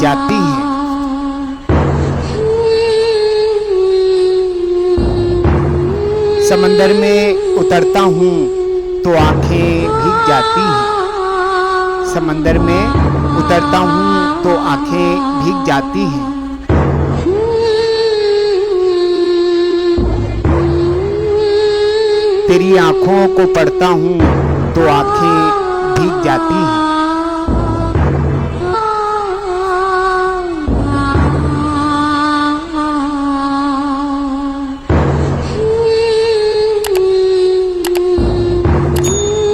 जाती हैं। समंदर में उतरता हूँ तो आंखें भीग जाती हैं। समंदर में उतरता हूँ तो आंखें भीग जाती हैं। तेरी आंखों को पढ़ता हूँ तो आंखें भीग जाती हैं।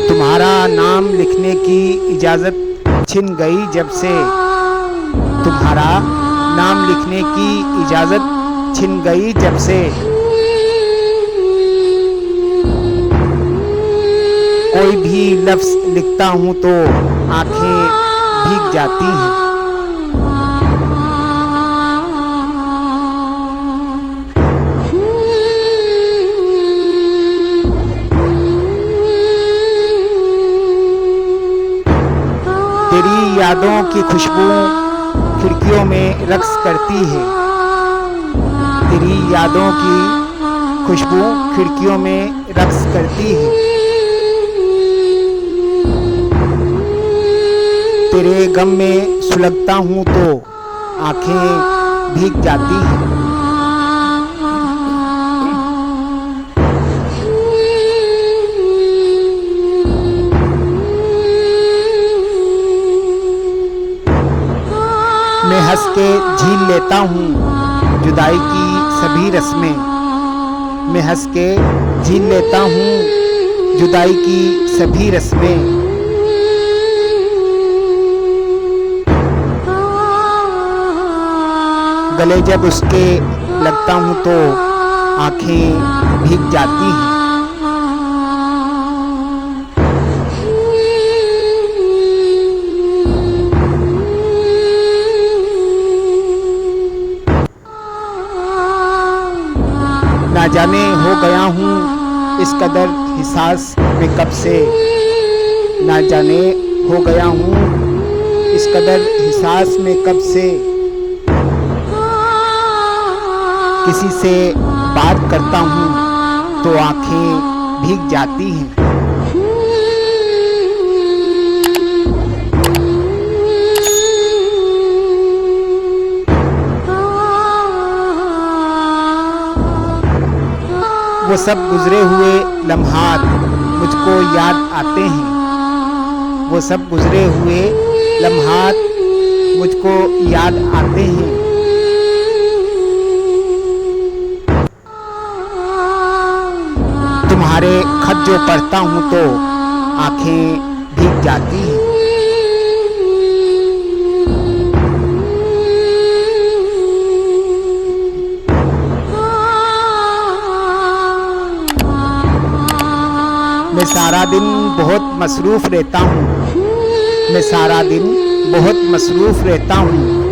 तुम्हारा नाम लिखने की इजाज़त छिन गई जब से, तुम्हारा नाम लिखने की इजाज़त छिन गई जब से। कोई भी लफ्ज़ लिखता हूँ तो आंखें भीग जाती हैं। तेरी यादों की खुशबू खिड़कियों में रक्स करती है। तेरी यादों की खुशबू खिड़कियों में रक्स करती है। तेरे गम में सुलगता हूँ तो आंखें भीग जाती हैं। मैं हंस के झील लेता हूँ जुदाई की सभी रस्में। मैं हंस के झील लेता हूँ जुदाई की सभी रस्में। गले जब उसके लगता हूँ तो आंखें भीग जाती हैं। ना जाने हो गया हूँ इस कदर हिसास में कब से। ना जाने हो गया हूँ इस कदर हिसास में कब से। किसी से बात करता हूँ तो आंखें भीग जाती हैं। वो सब गुजरे हुए लम्हात मुझको याद आते हैं। वो सब गुजरे हुए लम्हात मुझको याद आते हैं। तुम्हारे खत जो पढ़ता हूँ तो आंखें भीग जाती हैं। मैं सारा दिन बहुत मसरूफ़ रहता हूँ। मैं सारा दिन बहुत मसरूफ़ रहता हूँ।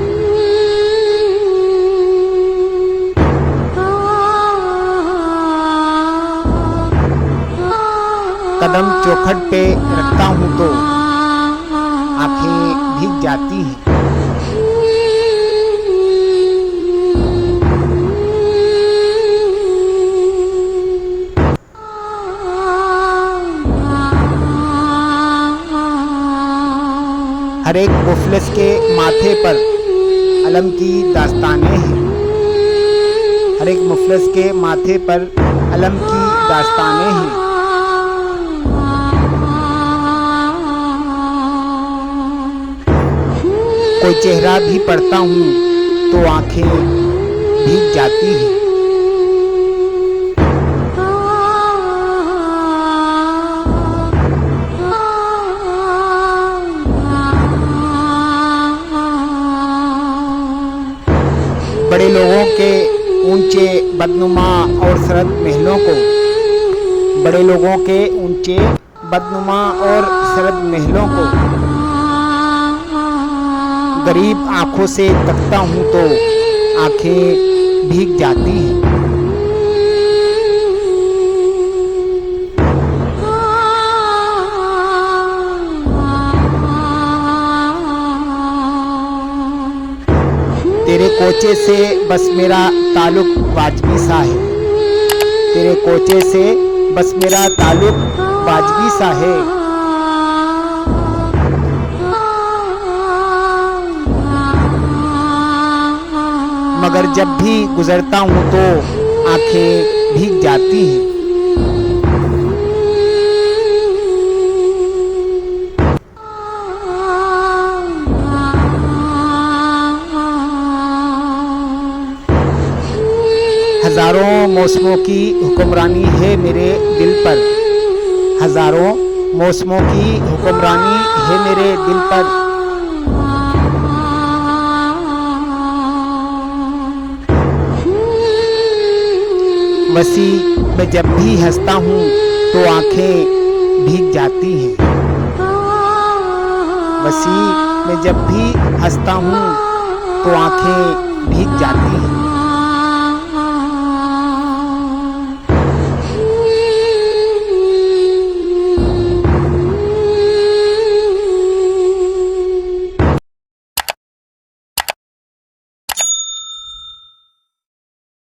कदम चौखट पे रखता हूँ तो आंखें भीग जाती हैं। हर एक मुफलिस के माथे पर अलम की दास्तानें हैं। हर एक मुफलिस के माथे पर अलम की दास्तानें हैं। कोई चेहरा भी पढ़ता हूँ तो आंखें भीग जाती हैं। बड़े लोगों के ऊंचे बदनुमा और सरद महलों को, बड़े लोगों के ऊंचे बदनुमा और सरद महलों को गरीब आंखों से तकता हूँ तो आंखें भीग जाती हैं। कोचे से बस मेरा ताल्लुक वाजबी सा है, तेरे कोचे से बस मेरा ताल्लुक वाजबी सा है। मगर जब भी गुजरता हूँ तो आंखें भीग जाती हैं। हजारों मौसमों की हुक्मरानी है मेरे दिल पर, हजारों मौसमों की हुक्मरानी है मेरे दिल पर। वसी मैं जब भी हंसता हूँ तो आंखें भीग जाती हैं। वसी मैं जब भी हंसता हूँ तो आंखें भीग जाती हैं।